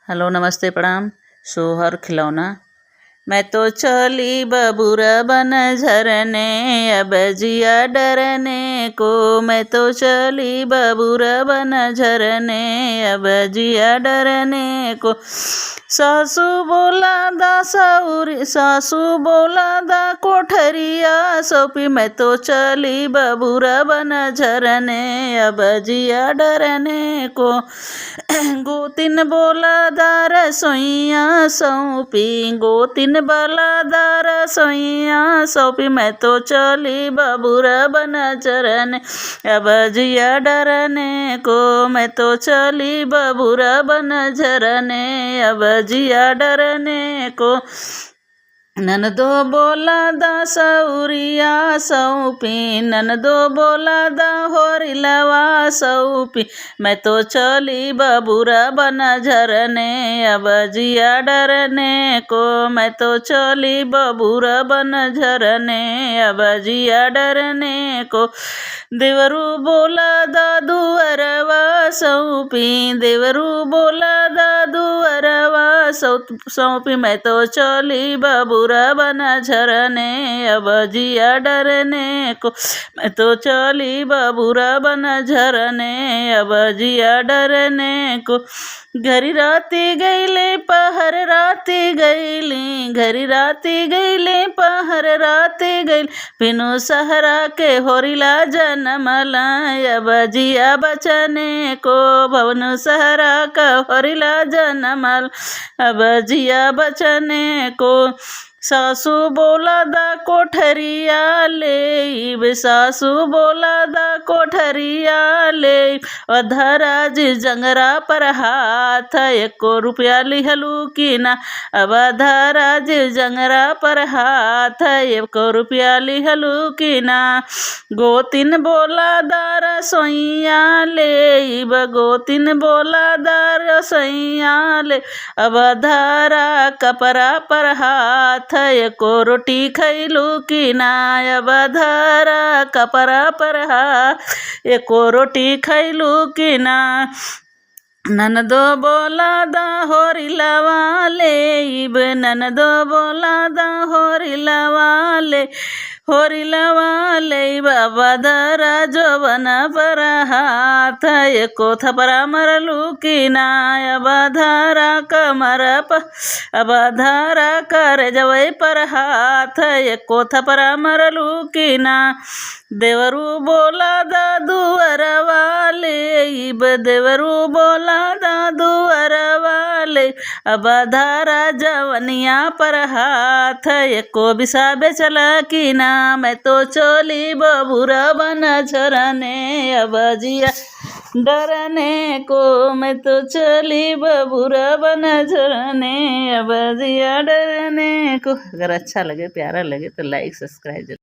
Hello नमस्ते प्रणाम। सोहर खिलौना। मैं तो चली बबूरा बन झरने, अब जिया डरने को। मैं तो चली बबूरा बन झरने, अब जिया डरने को। सासू बोला दा सौरी, सासू बोला दा कोठरिया सौंपी। मैं तो चली बबूरा बन झरने, अब जिया डरने को। गोतिन बोला दा रसोइया सौंपी, गोतिन बोला दा रसोइया सौंपी। मैं तो चली बबूरा बन झरने, अब जिया डरने को। मैं तो चली बबूरा बन झरने, अब जिया डरने को। ननदो बोला दा सौरिया सौंपी, ननदो बोला दा होरिलवा सौंपी। मैं तो चली बबूरा बन झरने, अब जिया डरने को। मैं तो चली बबूरा बन झरने, अब जिया डरने को। देवरू बोला दा दुअरवा सौंपी, देवरू बोला दा दुअरवा सौंपी। मैं तो चली बबूरा बन झरने, अब जिया डरने को। मैं तो चली बबूरा बन झरने, अब जिया डरने को। घरी राती गईले पहर राती गईली, घरी राती गईले पहर राती गईल। बिनु सहरा के होरिला जनमला, अब जिया बचने को। भवनु सहरा का होरिला जनमल, अब जिया बचने को। सासू बोला दा कोठरिया ले, सासू बोला दा कोठरिया ले। अधराज जंगरा पर हाथ, 1 रुपया लिहलू की ना। अब अधराज जंगरा पर हाथ, 1 रुपया लिहलू की ना। गोतिन बोला दा रसोइया ले, गोतिन बोला दा रसोइया ले। अब अधरा कपड़ा पर हाथ, 1 रोटी खैलू की ना। अब अधरा कपड़ा पर हाथ, 1 रोटी खैलू की ना। ननदो बोला दा होरिलवा ले, ननदो बोला दा होरिलवा ले। होरिलवा ले बाबा धरा जोबन पर हाथ, 1 थपरा मरलू की ना। अब धरा कमर पर, अब धरा कर जवै पर हाथ, 1 थपरा मरलू की ना। देवरू बोला दा दुअरवा ले, देवरू बोला दा दुअरवा ले। अब धरा जवनिया पर हाथ, 1 बिसा बेचल की ना। मैं तो चली बबूरा बन झरने, अब जिया डरने को। मैं तो चली बबूरा बन झरने, अब जिया डरने को। अगर अच्छा लगे प्यारा लगे तो लाइक सब्सक्राइब जरूर।